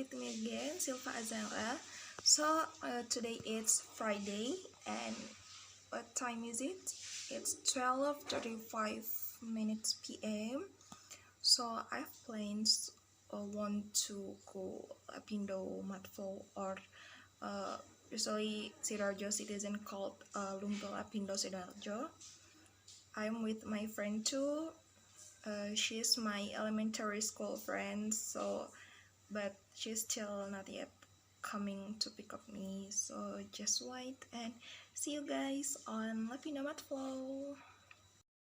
with me again, Silva Azara. So today it's Friday, and what time is it? It's 12:35 p.m. So I have plans. Want to go Lapindo Matflow, or usually Sidoarjo citizen called Lumpur Lapindo Sidoarjo. I'm with my friend too. She's my elementary school friend, but she's still not yet coming to pick up me, so just wait and see you guys on Lapindo Matflow.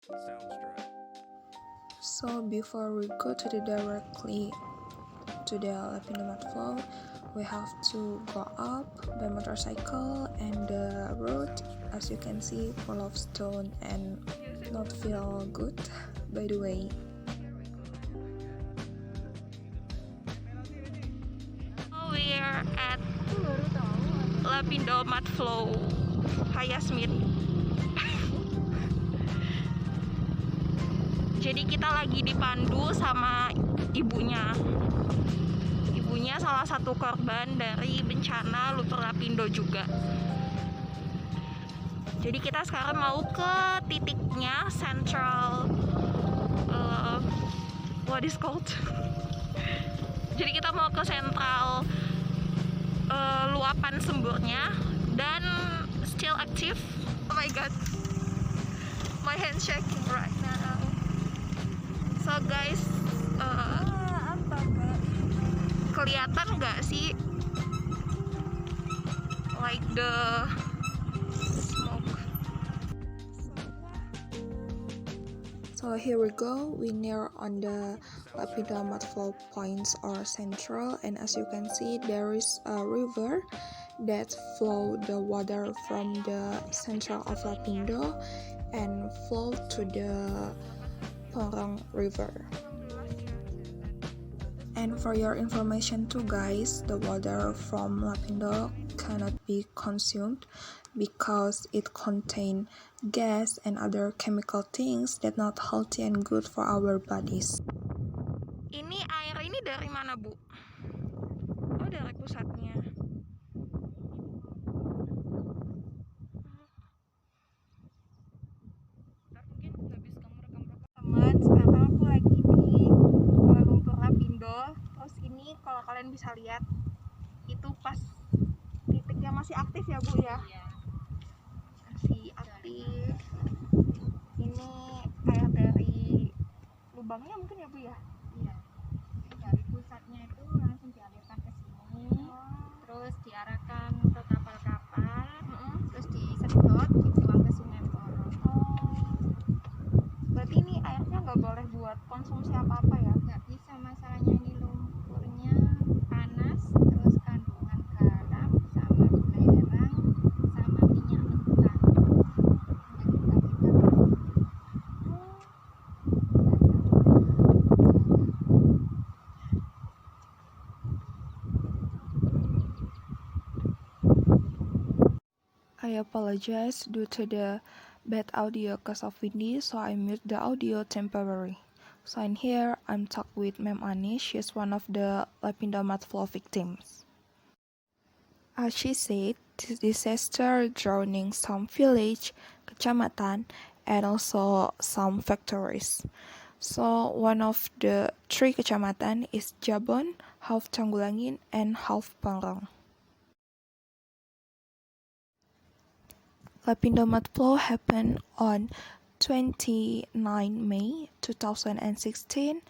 Sounds dry. So before we go directly to the Lapindo Matflow, we have to go up by motorcycle, and the road, as you can see, full of stone and not feel good, by the way. We're at Lapindo Matflow. Hi Yasmin. Jadi kita lagi dipandu sama ibunya. Ibunya salah satu korban dari bencana Lumpur Lapindo juga. Jadi kita sekarang mau ke titiknya central, what is called? Jadi kita mau ke sentral luapan sumbernya dan still active. Oh my god, my hand shaking right now. So guys, kelihatan nggak sih like the smoke? So here we go, we near on the Lapindo Matflow points or central, and as you can see there is a river that flow the water from the central of Lapindo and flow to the Porong River. And for your information too guys, the water from Lapindo cannot be consumed because it contain gas and other chemical things that not healthy and good for our bodies. Ini air ini dari mana, Bu? Oh, dari pusatnya. Teman, sekarang aku lagi di Lumpur Lapindo. Terus ini kalau kalian bisa lihat, itu pas titiknya masih aktif ya, Bu ya? Iya. Masih aktif. Ini kayak dari lubangnya mungkin ya, Bu ya? Iya. Dari pusatnya itu langsung dialirkan ke sini. Terus diarahkan ke kapal-kapal. Terus disedot, dibuang ke Sungai Porong. Berarti ini airnya nggak boleh buat konsumsi apa-apa ya? Nggak bisa, masalahnya ini lumpurnya panas, terus kandungan garam sama belerang sama minyak mentah. I apologize due to the bad audio because of windy, so I mute the audio temporary. So in here, I'm talking with Ma'am Ani. She's one of the Lapindo Matflow victims. As she said, this disaster drowning some village, kecamatan, and also some factories. So one of the three kecamatan is Jabon, half Tanggulangin, and half Porong. Lapindo Matflow happened on 29 May 2016,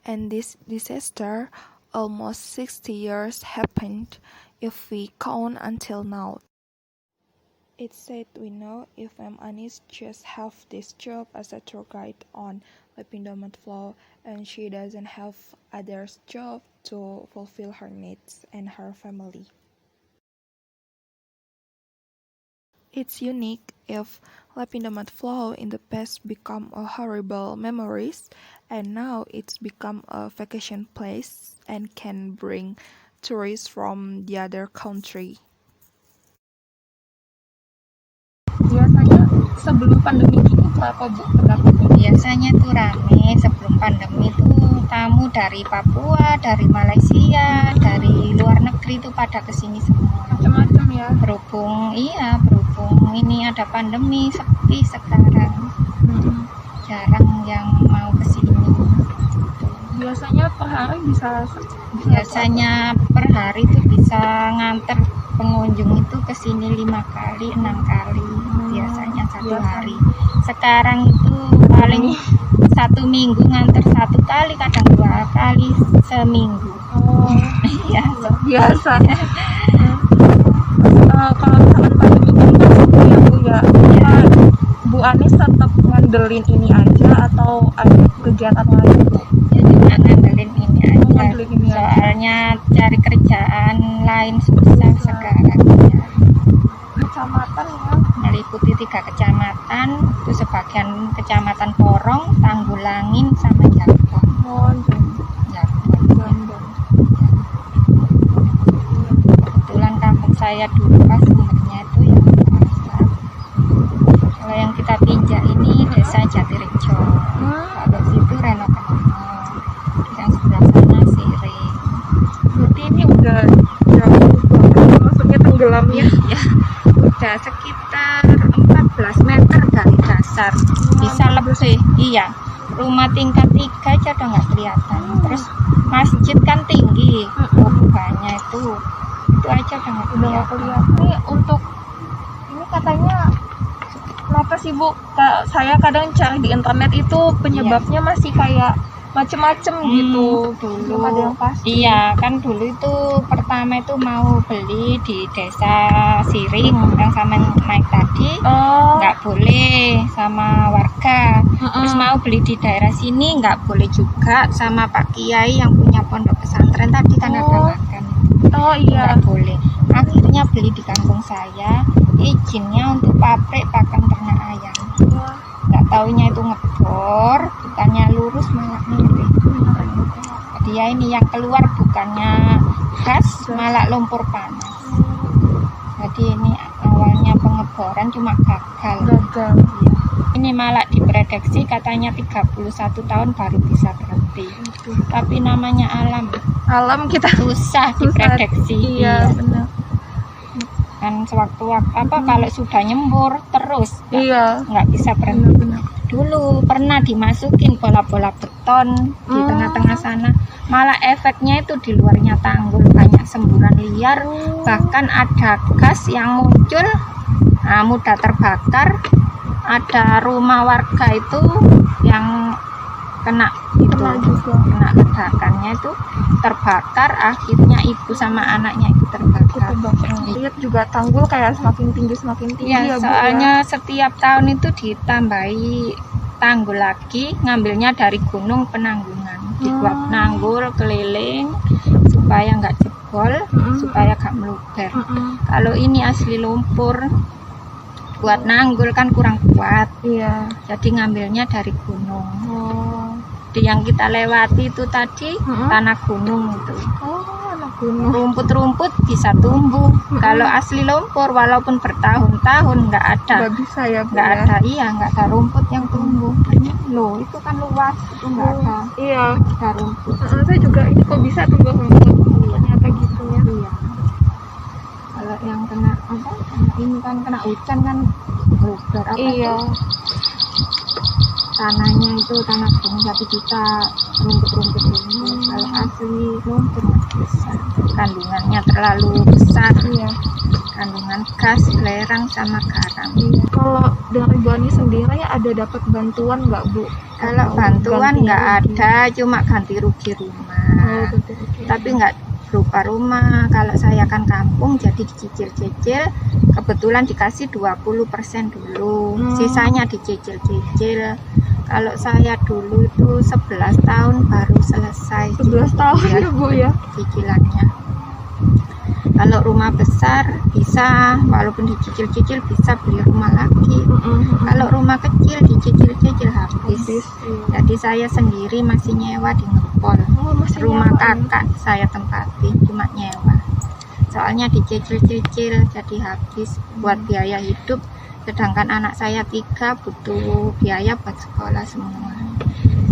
and this disaster almost 60 years happened if we count until now. It's said we know if Ma'am Anis just have this job as a tour guide on Lapindo Matflow, and she doesn't have other job to fulfill her needs and her family. It's unique if Lapindo Matflow in the past become a horrible memories, and now it's become a vacation place and can bring tourists from the other country. Biasanya sebelum pandemi ini berapa, Bu, pendapatnya? Biasanya tuh rame, sebelum pandemi tuh tamu dari Papua, dari Malaysia, dari luar negeri itu pada kesini semua. Macam-macam ya. Berhubung ini ada pandemi, sepi sekarang, jarang yang mau kesini. Biasanya per hari Biasanya per hari itu bisa nganter pengunjung itu kesini 5 kali, 6 kali biasanya satu hari. Sekarang itu paling 1 minggu nganter 1 kali, kadang 2 kali seminggu. Oh, Iya. biasa. Kalau misalkan pandemi ini kan sepi ya Bu ya. Bu Anis tetap ngandelin ini aja atau ada kegiatan lain Bu? Ya cuma ngandelin ini aja. Ngandelin ini aja. Soalnya cari kerjaan lain susah sekarang. Ya. Kecamatan ya. Meliputi 3 kecamatan, itu sebagian kecamatan Porong, Tanggulangin, sama Jambon. Oh, Jambon. Kebetulan kampung saya dulu pas sumbernya itu yang pasar. Kalau yang kita pinjak ini desa Jatirejo. Kalau situ Reno Kenomo. Yang sebelah sana Siring. Berarti ini udah jauh banget, maksudnya tenggelamnya. Ya, udah sekitar 14 meter dari dasar. Bisa lebih. Iya. Rumah tingkat 3 aja udah nggak kelihatan. Terus masjid kan tinggi. Banyak itu aja udah nggak Udah kelihatan. nggak kelihatan. Ini untuk ini katanya kenapa sih Bu? Saya kadang cari di internet itu penyebabnya masih kayak macem-macem gitu. Dulu Belum ada yang pasti. iya kan dulu itu pertama itu mau beli di desa Siring yang sama naik tadi, nggak boleh sama warga. Terus mau beli di daerah sini nggak boleh juga sama Pak Kiai yang punya pondok pesantren tadi kan ada makan. Oh iya. Nggak boleh. Akhirnya beli di kampung saya, izinnya untuk pabrik pakan ternak ayam. Nggak taunya itu ngebor, bukannya lurus malah miring. Dia ini yang keluar bukannya gas, malah lumpur panas. Jadi ini awalnya pengeboran cuma gagal. Gagal. Iya. Ini malah diprediksi katanya 31 tahun baru bisa berhenti. Tapi namanya alam Kita susah diprediksi. Iya, benar. Kan sewaktu-waktu kalau sudah nyembur terus Iya. nggak bisa berhenti. Benar. Dulu pernah dimasukin bola-bola beton di tengah-tengah sana, malah efeknya itu di luarnya tanggul banyak semburan liar, bahkan ada gas yang muncul, mudah terbakar. Ada rumah warga itu yang kena ledakannya itu terbakar, akhirnya ibu sama anaknya itu terbakar. Lihat juga tanggul kayak semakin tinggi Ya, ya Bu. soalnya setiap tahun itu ditambahi tanggul lagi, ngambilnya dari gunung penanggungan, dibuat nanggul keliling supaya nggak jebol, supaya nggak meluber. Kalau ini asli lumpur, buat nanggul kan kurang kuat. Iya. Jadi ngambilnya dari gunung. Di yang kita lewati itu tadi tanah gunung itu. Anak gunung. Rumput-rumput bisa tumbuh. Kalau asli lumpur walaupun bertahun-tahun nggak ada. Nggak bisa ya Bu. Nggak ada rumput yang tumbuh. Loh, itu kan luas, itu nggak Iya. ada rumput. Saya juga ini kok bisa tumbuh rumput. Ternyata gitu ya. Iya. Kalau yang kena ini kan kena hujan kan luber Iya. Tanahnya itu tanah gunung, jadi kita rumput-rumput ini. Kalau asli lumpur nggak bisa, kandungannya terlalu besar. Iya. Kandungan gas, lerang sama garam. Kalau dari Bu Ani sendiri ada dapat bantuan nggak Bu? Kalau Atau bantuan ganti nggak rugi? ada, cuma ganti rugi rumah. Ganti rugi. Tapi nggak berupa rumah. Kalau saya kan kampung, jadi dicicil-cicil. Kebetulan dikasih 20% dulu, sisanya dicicil-cicil. Kalau saya dulu itu 11 tahun baru selesai. 11 tahun ya Bu ya. Cicilannya. Kalau rumah besar bisa, walaupun dicicil-cicil bisa beli rumah lagi. Kalau rumah kecil dicicil-cicil habis. Jadi saya sendiri masih nyewa di Ngepol. Rumah kakak saya tempati, cuma nyewa. Soalnya dicicil-cicil jadi habis buat biaya hidup. Sedangkan anak saya 3 butuh biaya buat sekolah semua.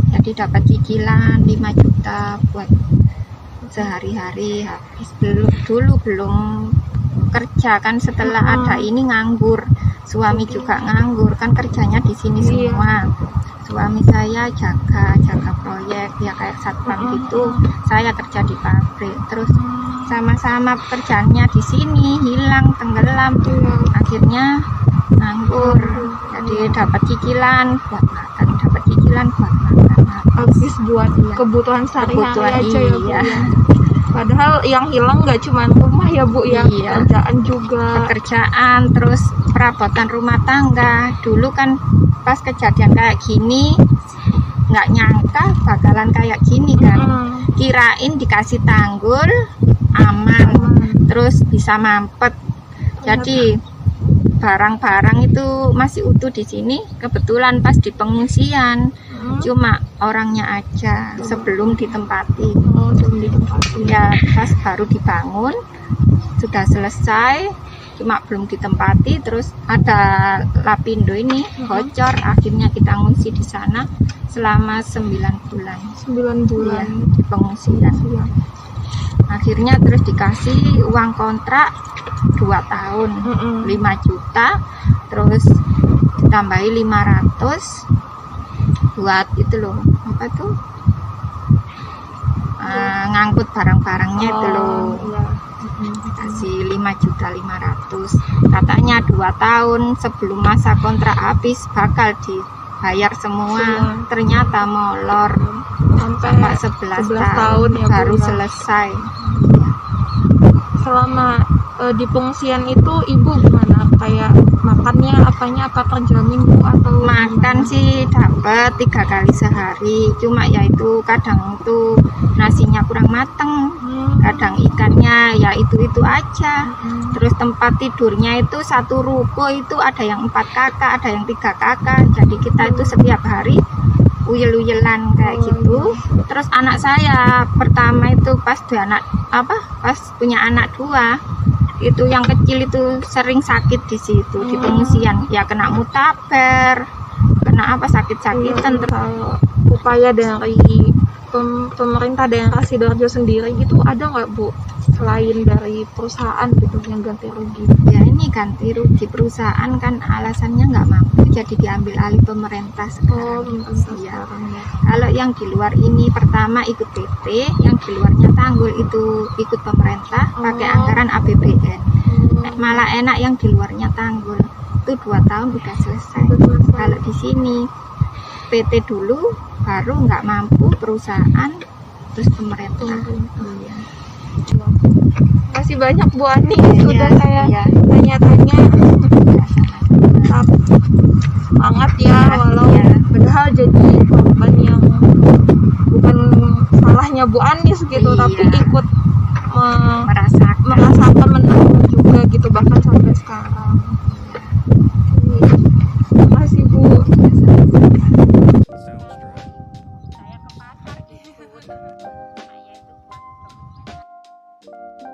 Jadi Jadi dapat cicilan 5 juta buat sehari-hari habis. Dulu belum kerja kan, setelah ada ini nganggur. Suami juga nganggur kan, kerjanya di sini semua. Suami saya jaga proyek ya kayak satpam gitu. Saya kerja di pabrik. Terus sama-sama pekerjaannya di sini hilang, tenggelam. Akhirnya nganggur. Jadi dapat cicilan buat makan, Habis buat Iya. kebutuhan sehari-hari aja ya Bu iya. ya. Padahal yang hilang nggak cuma rumah ya Bu ya, Iya. kerjaan juga. Pekerjaan, terus perabotan rumah tangga. Dulu kan pas kejadian kayak gini nggak nyangka bakalan kayak gini kan. Kirain dikasih tanggul aman, terus bisa mampet. Jadi barang-barang itu masih utuh di sini. Kebetulan pas di pengungsian, cuma orangnya aja sebelum ditempati. Sebelum ditempati. Ya pas baru dibangun, sudah selesai, cuma belum ditempati. Terus ada lapindo ini bocor, akhirnya kita ngungsi di sana selama 9 bulan. 9 bulan. Iya, di pengungsian. Iya. Akhirnya terus dikasih uang kontrak 2 tahun 5 juta, terus ditambahi 500 buat itu loh, apa tuh, ngangkut barang-barangnya itu loh. Iya. Kasih 5.500.000. Katanya 2 tahun sebelum masa kontrak habis bakal dibayar semua. Ternyata molor sampai 11 tahun ya, Bu, baru ya. selesai. Selama di pengungsian itu Ibu gimana? Kayak makannya apanya, apa terjamin Bu atau Makan sih dapat 3 kali sehari, cuma ya itu kadang tuh nasinya kurang mateng, kadang ikannya ya itu aja. Terus tempat tidurnya itu satu ruko itu ada yang 4 kakak, ada yang 3 kakak. Jadi kita itu setiap hari uyel-uyelan kayak gitu. Terus anak saya pertama itu pas punya anak 2 itu, yang kecil itu sering sakit di situ di pengungsian, ya kena mutaber, kena sakit-sakitan. Kalau upaya dari pemerintah daerah Sidoarjo sendiri gitu ada nggak Bu, selain dari perusahaan gitu yang ganti rugi? Ya ini ganti rugi perusahaan kan alasannya nggak mampu, jadi diambil alih pemerintah sekarang. Iya. Kalau yang di luar ini pertama ikut PT, yang di luarnya tanggul itu ikut pemerintah pakai anggaran APBN. Malah enak yang di luarnya tanggul itu 2 tahun udah selesai. Kalau di sini PT dulu, baru nggak mampu perusahaan, terus pemerintah. Iya. Masih banyak Bu Ani, Iya, udah saya iya. tanya-tanya. Tetap semangat ya, walau Iya. padahal jadi korban yang bukan salahnya Bu Anis gitu, Iya. tapi ikut Merasakan. menanggung juga gitu, bahkan sampai sekarang. Terima kasih Bu. Sounds dry. Saya ke pasar gitu. Saya itu buat